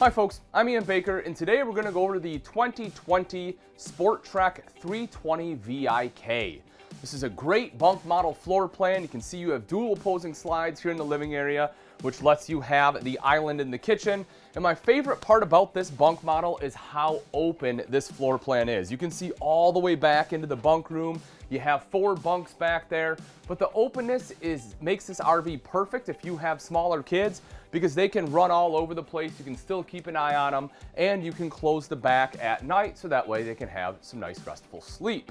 Hi folks, I'm Ian Baker, and today we're going to go over the 2020 SportTrek 320VIK. This is a great bunk model floor plan. You can see you have dual opposing slides here in the living area, which lets you have the island in the kitchen. And my favorite part about this bunk model is how open this floor plan is. You can see all the way back into the bunk room. You have 4 bunks back there, but the openness makes this RV perfect if you have smaller kids because they can run all over the place. You can still keep an eye on them, and you can close the back at night so that way they can have some nice restful sleep.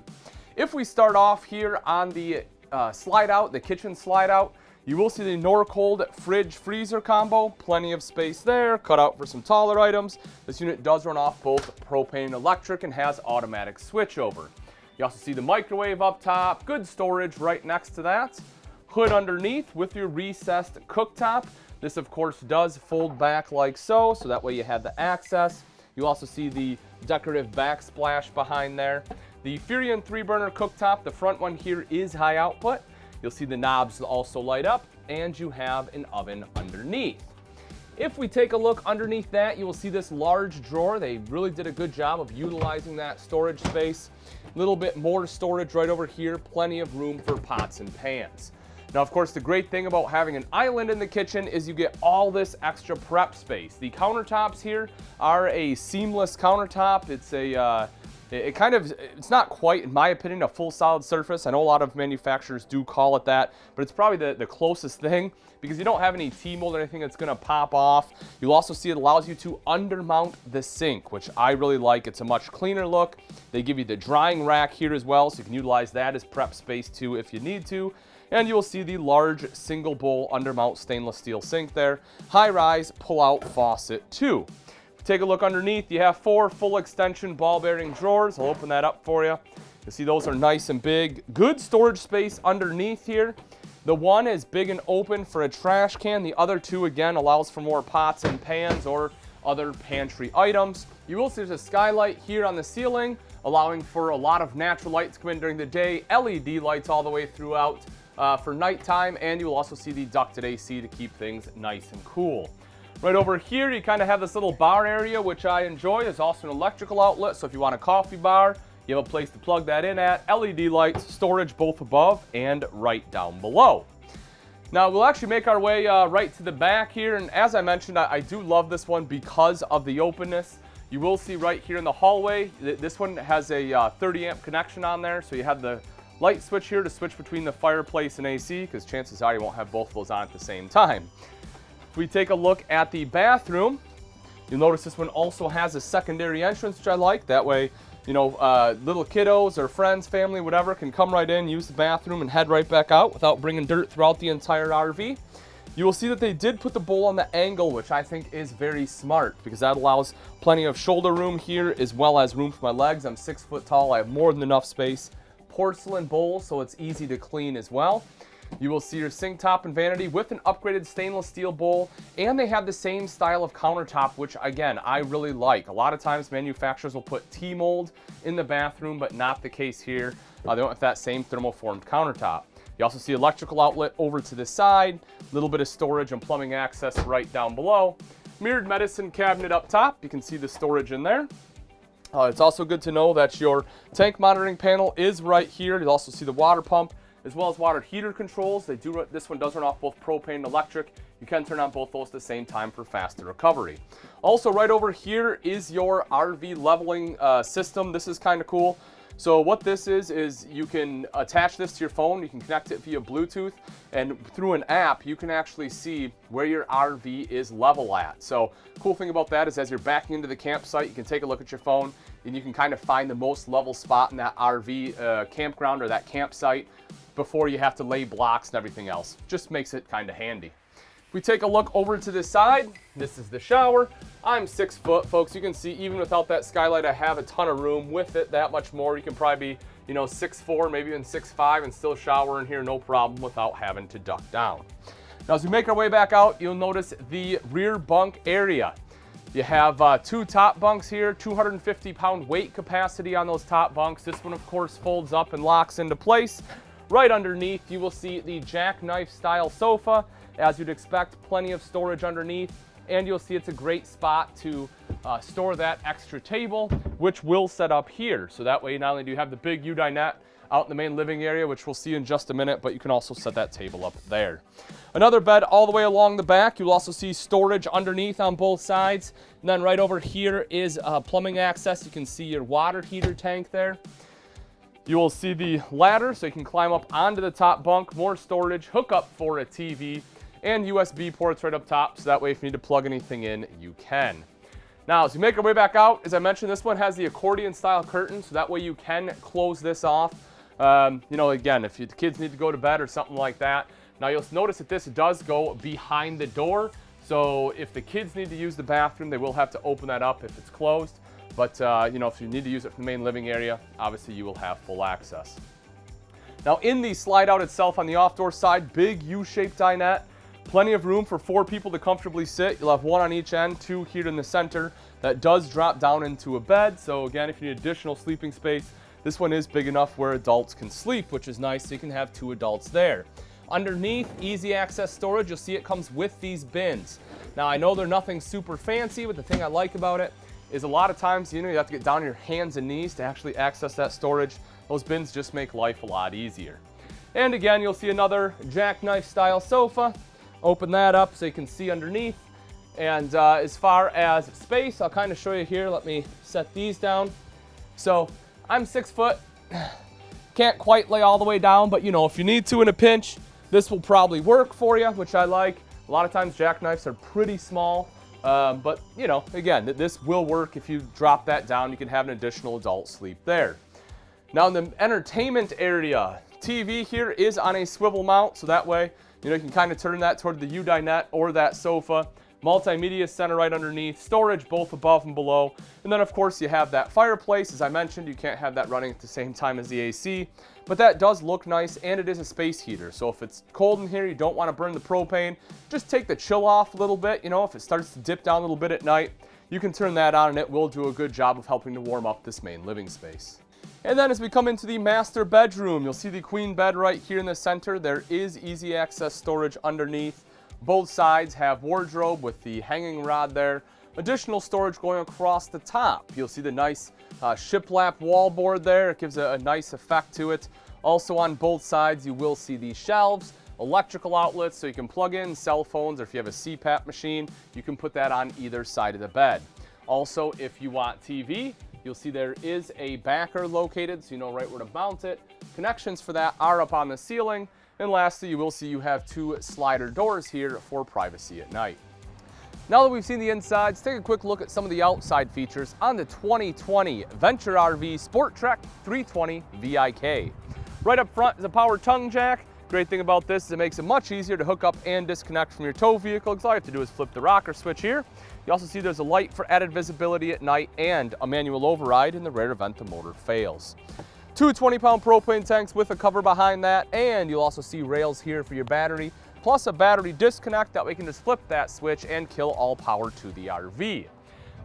If we start off here on the slide out, the kitchen slide out, you will see the Norcold fridge freezer combo, plenty of space there, cut out for some taller items. This unit does run off both propane and electric and has automatic switchover. You also see the microwave up top, good storage right next to that. Hood underneath with your recessed cooktop. This of course does fold back like so that way you have the access. You also see the decorative backsplash behind there. The Furion 3-burner cooktop, the front one here is high output. You'll see the knobs also light up, and you have an oven underneath. If we take a look underneath that, you will see this large drawer. They really did a good job of utilizing that storage space. A little bit more storage right over here, plenty of room for pots and pans. Now, of course, the great thing about having an island in the kitchen is you get all this extra prep space. The countertops here are a seamless countertop. It's not quite, in my opinion, a full solid surface. I know a lot of manufacturers do call it that, but it's probably the closest thing because you don't have any T-mold or anything that's gonna pop off. You'll also see it allows you to undermount the sink, which I really like. It's a much cleaner look. They give you the drying rack here as well, so you can utilize that as prep space too if you need to. And you'll see the large single bowl undermount stainless steel sink there. High rise pull-out faucet too. Take a look underneath. You have 4 full extension ball bearing drawers. I'll open that up for you. You see those are nice and big. Good storage space underneath here. The one is big and open for a trash can. The other 2, again, allows for more pots and pans or other pantry items. You will see there's a skylight here on the ceiling, allowing for a lot of natural light to come in during the day. LED lights all the way throughout for nighttime, and you will also see the ducted AC to keep things nice and cool. Right over here, you kind of have this little bar area, which I enjoy. There's also an electrical outlet, so if you want a coffee bar, you have a place to plug that in at. LED lights, storage both above and right down below. Now, we'll actually make our way right to the back here, and as I mentioned, I do love this one because of the openness. You will see right here in the hallway, this one has a 30 amp connection on there, so you have the light switch here to switch between the fireplace and AC, because chances are you won't have both of those on at the same time. If we take a look at the bathroom, you'll notice this one also has a secondary entrance, which I like. That way, you know, little kiddos or friends, family, whatever, can come right in, use the bathroom, and head right back out without bringing dirt throughout the entire RV. You will see that they did put the bowl on the angle, which I think is very smart because that allows plenty of shoulder room here as well as room for my legs. I'm 6 foot tall. I have more than enough space. Porcelain bowl, so it's easy to clean as well. You will see your sink top and vanity with an upgraded stainless steel bowl, and they have the same style of countertop, which again, I really like. A lot of times manufacturers will put T-mold in the bathroom, but not the case here. They don't have that same thermoformed countertop. You also see electrical outlet over to the side, a little bit of storage and plumbing access right down below. Mirrored medicine cabinet up top. You can see the storage in there. It's also good to know that your tank monitoring panel is right here. You'll also see the water pump as well as water heater controls. This one does run off both propane and electric. You can turn on both those at the same time for faster recovery. Also, right over here is your RV leveling system. This is kind of cool. So what this is you can attach this to your phone. You can connect it via Bluetooth, and through an app, you can actually see where your RV is level at. So cool thing about that is as you're backing into the campsite, you can take a look at your phone, and you can kind of find the most level spot in that RV campground or that campsite before you have to lay blocks and everything else. Just makes it kind of handy. If we take a look over to this side, this is the shower. I'm 6 foot, folks. You can see even without that skylight, I have a ton of room. With it, that much more. You can probably be, you know, 6'4", maybe even 6'5", and still shower in here, no problem, without having to duck down. Now, as we make our way back out, you'll notice the rear bunk area. You have 2 top bunks here, 250-pound weight capacity on those top bunks. This one, of course, folds up and locks into place. Right underneath, you will see the jackknife style sofa. As you'd expect, plenty of storage underneath. and you'll see it's a great spot to store that extra table, which we'll set up here. So that way, not only do you have the big U-dinette out in the main living area, which we'll see in just a minute, but you can also set that table up there. Another bed all the way along the back. You'll also see storage underneath on both sides. And then right over here is plumbing access. You can see your water heater tank there. You will see the ladder, so you can climb up onto the top bunk, more storage, hook up for a TV, and USB ports right up top, so that way if you need to plug anything in, you can. Now, as we make our way back out, as I mentioned, this one has the accordion style curtain, so that way you can close this off. You know, again, if the kids need to go to bed or something like that. Now, you'll notice that this does go behind the door, so if the kids need to use the bathroom, they will have to open that up if it's closed. But, you know, if you need to use it from the main living area, obviously you will have full access. Now, in the slide out itself on the off-door side, big U-shaped dinette. Plenty of room for 4 people to comfortably sit. You'll have 1 on each end, 2 here in the center. That does drop down into a bed. So again, if you need additional sleeping space, this one is big enough where adults can sleep, which is nice. So you can have 2 adults there. Underneath, easy access storage. You'll see it comes with these bins. Now, I know they're nothing super fancy, but the thing I like about it is a lot of times, you know, you have to get down on your hands and knees to actually access that storage. Those bins just make life a lot easier. And again, you'll see another jackknife style sofa. Open that up so you can see underneath. And as far as space, I'll kind of show you here. Let me set these down. So I'm 6 foot. Can't quite lay all the way down, but you know, if you need to in a pinch, this will probably work for you, which I like. A lot of times jackknives are pretty small, but you know, again, this will work. If you drop that down, you can have an additional adult sleep there. Now in the entertainment area, TV here is on a swivel mount, so that way, you know, you can kind of turn that toward the U-dinette or that sofa. Multimedia center right underneath, storage both above and below. And then of course you have that fireplace. As I mentioned, you can't have that running at the same time as the AC, but that does look nice, and it is a space heater. So if it's cold in here, you don't want to burn the propane, just take the chill off a little bit. You know, if it starts to dip down a little bit at night, you can turn that on and it will do a good job of helping to warm up this main living space. And then as we come into the master bedroom, you'll see the queen bed right here in the center. There is easy access storage underneath. Both sides have wardrobe with the hanging rod there. Additional storage going across the top. You'll see the nice shiplap wallboard there. It gives a nice effect to it. Also on both sides, you will see these shelves, electrical outlets, so you can plug in cell phones, or if you have a CPAP machine, you can put that on either side of the bed. Also, if you want TV, you'll see there is a backer located, so you know right where to mount it. Connections for that are up on the ceiling. And lastly, you will see you have 2 slider doors here for privacy at night. Now that we've seen the inside, let's take a quick look at some of the outside features on the 2020 Venture RV SportTrek 320VIK. Right up front is a power tongue jack. Great thing about this is it makes it much easier to hook up and disconnect from your tow vehicle, because all you have to do is flip the rocker switch here. You also see there's a light for added visibility at night and a manual override in the rare event the motor fails. 2 20-pound propane tanks with a cover behind that, and you'll also see rails here for your battery, plus a battery disconnect. That way you can just flip that switch and kill all power to the RV.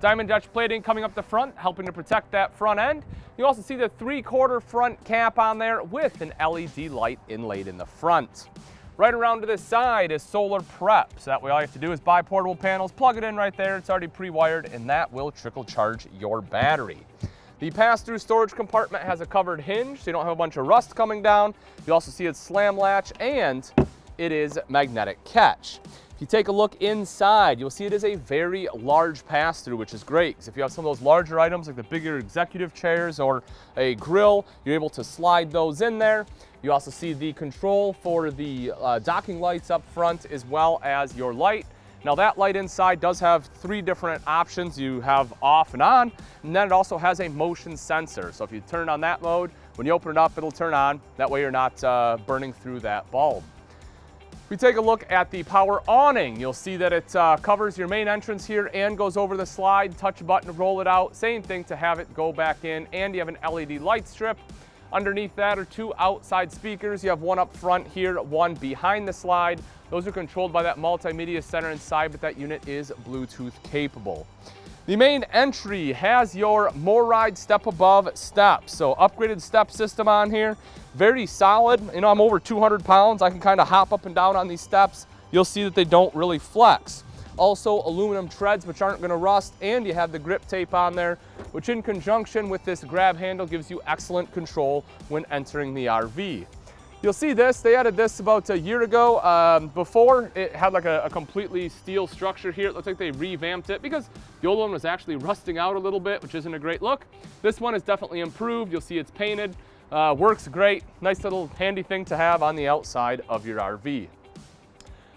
Diamond Dutch plating coming up the front, helping to protect that front end. You also see the 3/4 front cap on there with an LED light inlaid in the front. Right around to this side is solar prep, so that way all you have to do is buy portable panels, plug it in right there, it's already pre-wired, and that will trickle charge your battery. The pass-through storage compartment has a covered hinge, so you don't have a bunch of rust coming down. You also see its slam latch, and it is magnetic catch. If you take a look inside, you'll see it is a very large pass-through, which is great, because if you have some of those larger items like the bigger executive chairs or a grill, you're able to slide those in there. You also see the control for the docking lights up front, as well as your light. Now that light inside does have 3 different options. You have off and on, and then it also has a motion sensor. So if you turn it on that mode, when you open it up, it'll turn on. That way you're not burning through that bulb. If we take a look at the power awning, you'll see that it covers your main entrance here and goes over the slide. Touch a button to roll it out. Same thing to have it go back in, and you have an LED light strip. Underneath that are 2 outside speakers. You have 1 up front here, 1 behind the slide. Those are controlled by that multimedia center inside, but that unit is Bluetooth capable. The main entry has your MORryde step above steps. So upgraded step system on here, very solid. You know, I'm over 200 pounds. I can kind of hop up and down on these steps. You'll see that they don't really flex. Also aluminum treads, which aren't gonna rust, and you have the grip tape on there, which in conjunction with this grab handle gives you excellent control when entering the RV. You'll see this, they added this about a year ago. Before, it had like a completely steel structure here. It looks like they revamped it because the old one was actually rusting out a little bit, which isn't a great look. This one is definitely improved. You'll see it's painted, works great. Nice little handy thing to have on the outside of your RV.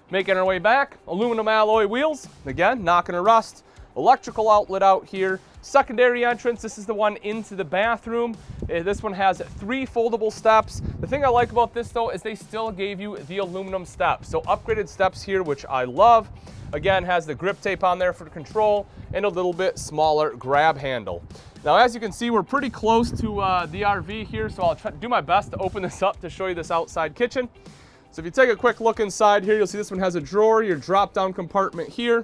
Making our way back, aluminum alloy wheels. Again, not gonna rust. Electrical outlet out here. Secondary entrance, this is the one into the bathroom. This one has 3 foldable steps. The thing I like about this though is they still gave you the aluminum steps. So upgraded steps here, which I love. Again, has the grip tape on there for control and a little bit smaller grab handle. Now, as you can see, we're pretty close to the RV here, so I'll try to do my best to open this up to show you this outside kitchen. So if you take a quick look inside here, you'll see this one has a drawer, your drop-down compartment here,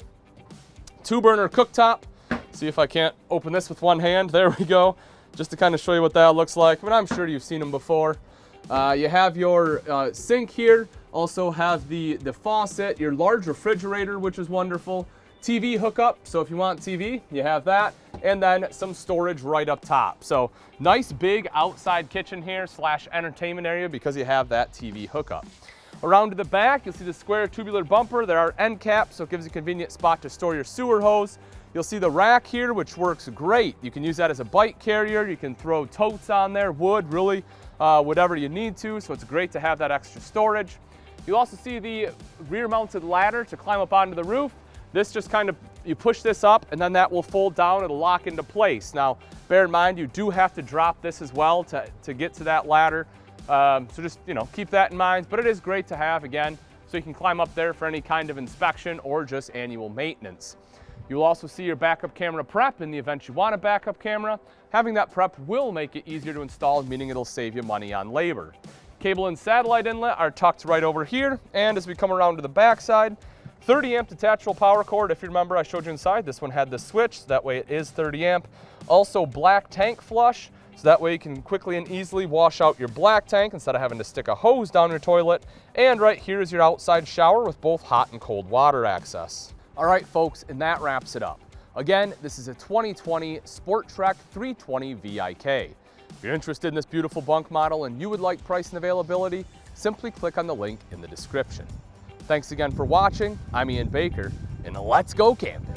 2-burner cooktop. See if I can't open this with one hand. There we go. Just to kind of show you what that looks like. But I'm sure you've seen them before. You have your sink here. Also have the faucet, your large refrigerator, which is wonderful. TV hookup, so if you want TV, you have that. And then some storage right up top. So nice big outside kitchen here / entertainment area because you have that TV hookup. Around to the back, you'll see the square tubular bumper. There are end caps, so it gives you a convenient spot to store your sewer hose. You'll see the rack here, which works great. You can use that as a bike carrier. You can throw totes on there, wood, really, whatever you need to. So it's great to have that extra storage. You'll also see the rear mounted ladder to climb up onto the roof. This just kind of, you push this up and then that will fold down, it'll lock into place. Now, bear in mind, you do have to drop this as well to get to that ladder. So just, keep that in mind, but it is great to have, again, so you can climb up there for any kind of inspection or just annual maintenance. You'll also see your backup camera prep in the event you want a backup camera. Having that prep will make it easier to install, meaning it'll save you money on labor. Cable and satellite inlet are tucked right over here, and as we come around to the back side, 30 amp detachable power cord. If you remember, I showed you inside, this one had the switch, so that way it is 30 amp. Also black tank flush, so that way you can quickly and easily wash out your black tank instead of having to stick a hose down your toilet. And right here is your outside shower with both hot and cold water access. All right, folks, and that wraps it up. Again, this is a 2020 SportTrek 320VIK. If you're interested in this beautiful bunk model and you would like price and availability, simply click on the link in the description. Thanks again for watching. I'm Ian Baker, and let's go camping.